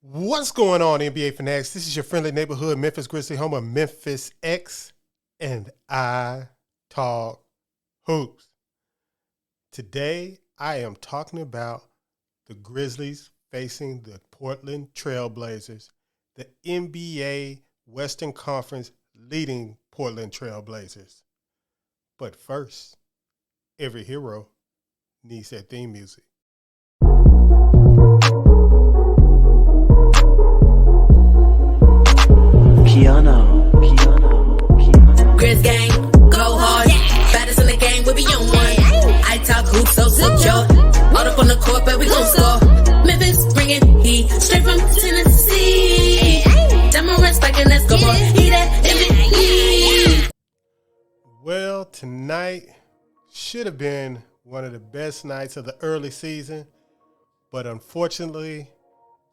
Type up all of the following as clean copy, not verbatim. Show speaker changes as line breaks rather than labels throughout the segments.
What's going on, NBA fanatics? This is your friendly neighborhood Memphis Grizzlies, home of Memphis X, and I talk hoops. Today, I am talking about the Grizzlies facing the Portland Trail Blazers, the NBA Western Conference leading Portland Trail Blazers. But first, every hero needs their theme music.
Piano.
Grizz gang, go hard. Baddest in the game, we be on one. I talk hoops, so secure. All up on the court, but we gon' score. Memphis bringing heat straight from Tennessee. Diamond spiking, let's go, boy. He that MVP.
Well, tonight should have been one of the best nights of the early season, but unfortunately,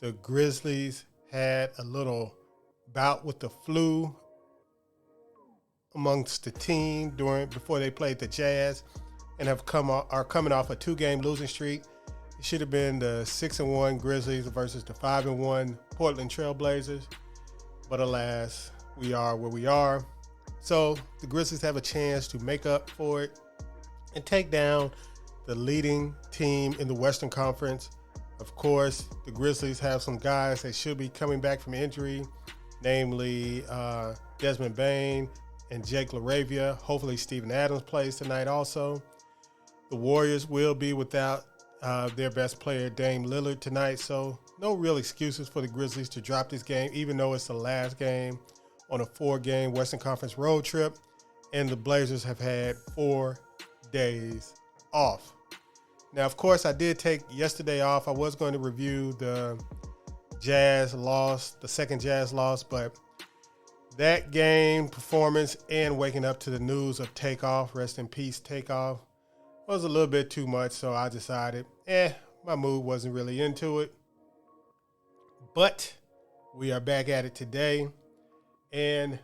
the Grizzlies had a little bout with the flu amongst the team before they played the Jazz, and are coming off a 2-game losing streak. It should have been the 6-1 Grizzlies versus the 5-1 Portland Trail Blazers, but alas, we are where we are. So the Grizzlies have a chance to make up for it and take down the leading team in the Western Conference. Of course, the Grizzlies have some guys that should be coming back from injury, namely Desmond Bane and Jake LaRavia. Hopefully Steven Adams plays tonight also. The Warriors will be without their best player, Damian Lillard, tonight, so no real excuses for the Grizzlies to drop this game, even though it's the last game on a 4-game Western Conference road trip, and the Blazers have had 4 days off. Now, of course, I did take yesterday off. I was going to review the Jazz loss, the second Jazz loss, but that game performance and waking up to the news of Takeoff, rest in peace, Takeoff, was a little bit too much, so I decided, my mood wasn't really into it. But we are back at it today, and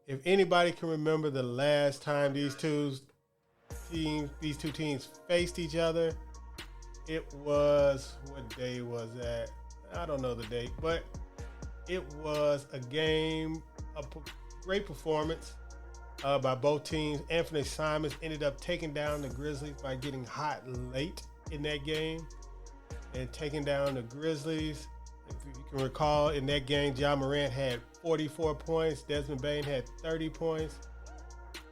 if anybody can remember the last time these two teams faced each other, it was, what day was that? I don't know the date, but it was a game, a great performance by both teams. Anthony Simons ended up taking down the Grizzlies by getting hot late in that game and taking down the Grizzlies. If you can recall, in that game, Ja Morant had 44 points. Desmond Bane had 30 points.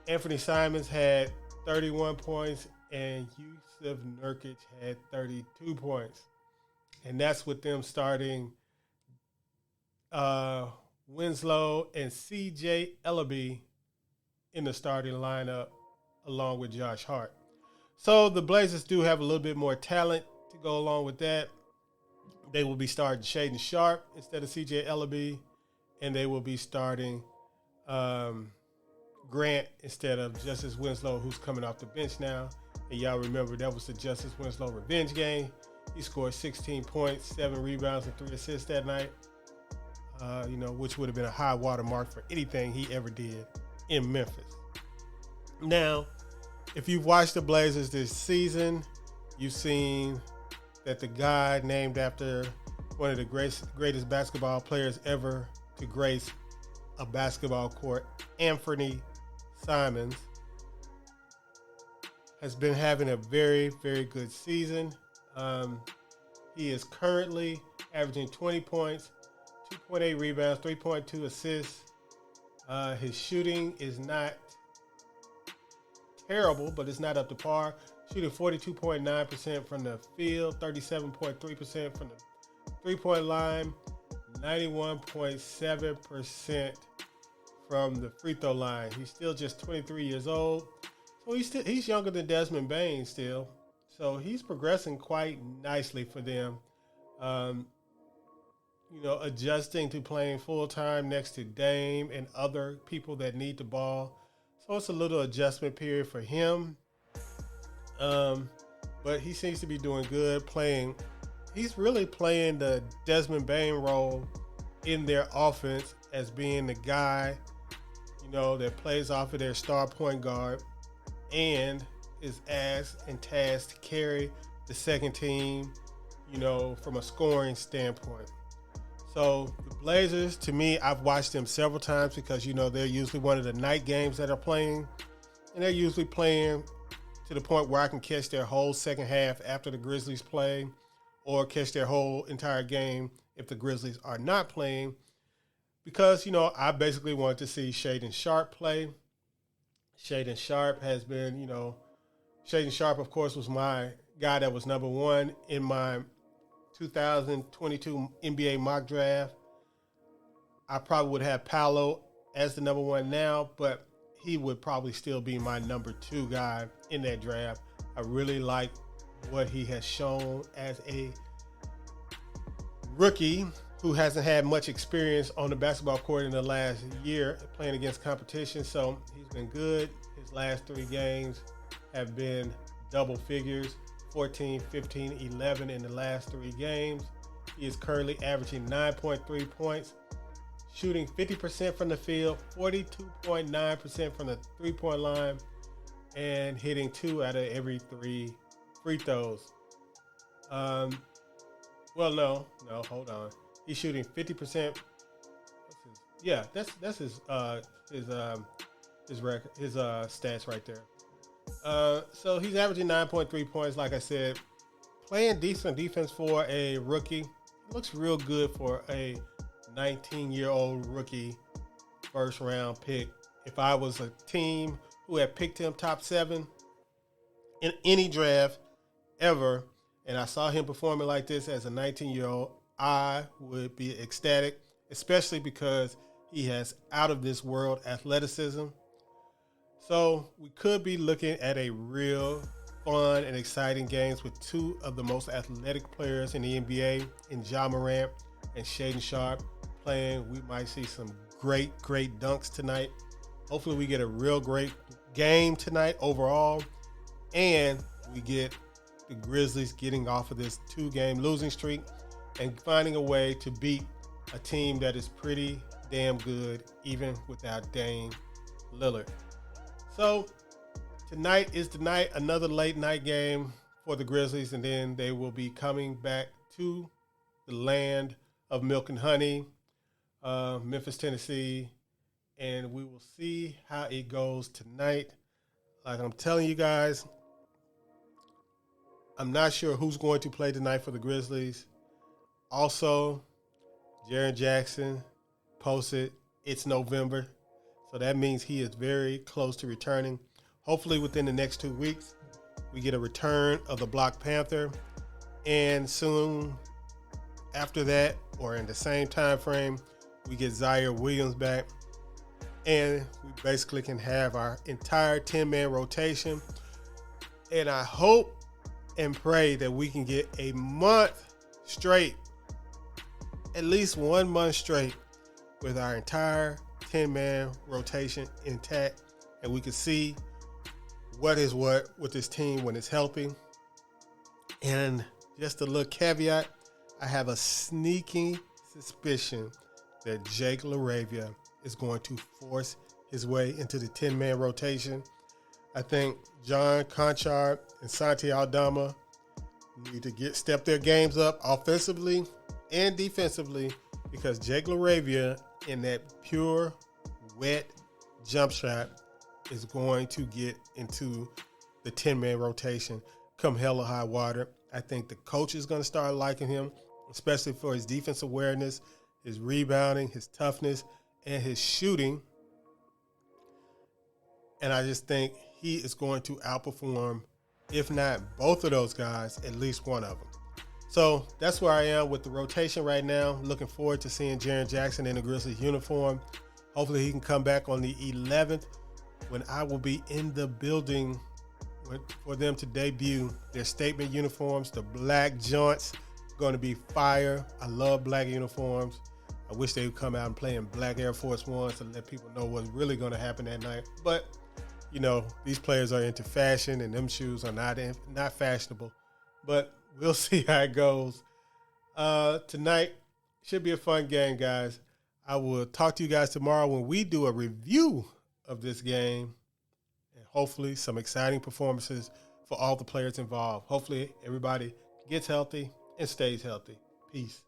Anthony Simons had 31 points, and Yusuf Nurkic had 32 points. And that's with them starting Winslow and C.J. Ellaby in the starting lineup along with Josh Hart. So the Blazers do have a little bit more talent to go along with that. They will be starting Shaedon Sharpe instead of C.J. Ellaby, and they will be starting Grant instead of Justice Winslow, who's coming off the bench now. And y'all remember that was the Justice Winslow revenge game. He scored 16 points, 7 rebounds, and 3 assists that night, which would have been a high water mark for anything he ever did in Memphis. Now, if you've watched the Blazers this season, you've seen that the guy named after one of the greatest basketball players ever to grace a basketball court, Anthony Simons, has been having a very, very good season. He is currently averaging 20 points, 2.8 rebounds, 3.2 assists. His shooting is not terrible, but it's not up to par. Shooting 42.9% from the field, 37.3% from the three-point line, 91.7% from the free throw line. He's still just 23 years old, so he's younger than Desmond Bane still. So he's progressing quite nicely for them. Adjusting to playing full-time next to Dame and other people that need the ball. So it's a little adjustment period for him. But he seems to be doing good playing. He's really playing the Desmond Bane role in their offense as being the guy, that plays off of their star point guard and is asked and tasked to carry the second team, from a scoring standpoint. So the Blazers, to me, I've watched them several times because, they're usually one of the night games that are playing. And they're usually playing to the point where I can catch their whole second half after the Grizzlies play, or catch their whole entire game if the Grizzlies are not playing. Because, I basically wanted to see Shaedon Sharpe play. Shaedon Sharpe has been, Shaedon Sharpe, of course, was my guy that was number one in my 2022 NBA mock draft. I probably would have Paolo as the number one now, but he would probably still be my number two guy in that draft. I really like what he has shown as a rookie who hasn't had much experience on the basketball court in the last year playing against competition. So he's been good. His last 3 games have been double figures, 14, 15, 11 in the last 3 games. He is currently averaging 9.3 points, shooting 50% from the field, 42.9% from the three-point line, and hitting 2 out of every 3 free throws. No, hold on. He's shooting 50%. That's his record, his stats right there. So he's averaging 9.3 points, like I said. Playing decent defense for a rookie. Looks real good for a 19-year-old rookie first-round pick. If I was a team who had picked him top 7 in any draft ever, and I saw him performing like this as a 19-year-old, I would be ecstatic, especially because he has out-of-this-world athleticism. So we could be looking at a real fun and exciting games with 2 of the most athletic players in the NBA, in Ja Morant and Shaedon Sharpe playing. We might see some great dunks tonight. Hopefully we get a real great game tonight overall, and we get the Grizzlies getting off of this 2-game losing streak and finding a way to beat a team that is pretty damn good, even without Damian Lillard. So tonight is the night, another late night game for the Grizzlies, and then they will be coming back to the land of milk and honey, Memphis, Tennessee, and we will see how it goes tonight. Like I'm telling you guys, I'm not sure who's going to play tonight for the Grizzlies. Also, Jaren Jackson posted it's November, so that means he is very close to returning. Hopefully within the next 2 weeks, we get a return of the Black Panther, and soon after that, or in the same time frame, we get Ziaire Williams back, and we basically can have our entire 10-man rotation. And I hope and pray that we can get a month straight, at least 1 month straight, with our entire 10-man rotation intact, and we can see what is what with this team when it's healthy. And just a little caveat, I have a sneaking suspicion that Jake LaRavia is going to force his way into the 10-man rotation. I think John Conchard and Santi Aldama need to step their games up offensively and defensively, because Jake LaRavia in that pure, wet jump shot is going to get into the 10-man rotation come hell or high water. I think the coach is going to start liking him, especially for his defense awareness, his rebounding, his toughness, and his shooting. And I just think he is going to outperform, if not both of those guys, at least one of them. So that's where I am with the rotation right now. Looking forward to seeing Jaren Jackson in the Grizzlies uniform. Hopefully he can come back on the 11th when I will be in the building for them to debut their statement uniforms. The black joints going to be fire. I love black uniforms. I wish they would come out and play in black Air Force Ones to let people know what's really going to happen that night. But, these players are into fashion, and them shoes are not fashionable. But we'll see how it goes. Tonight should be a fun game, guys. I will talk to you guys tomorrow when we do a review of this game, and hopefully some exciting performances for all the players involved. Hopefully everybody gets healthy and stays healthy. Peace.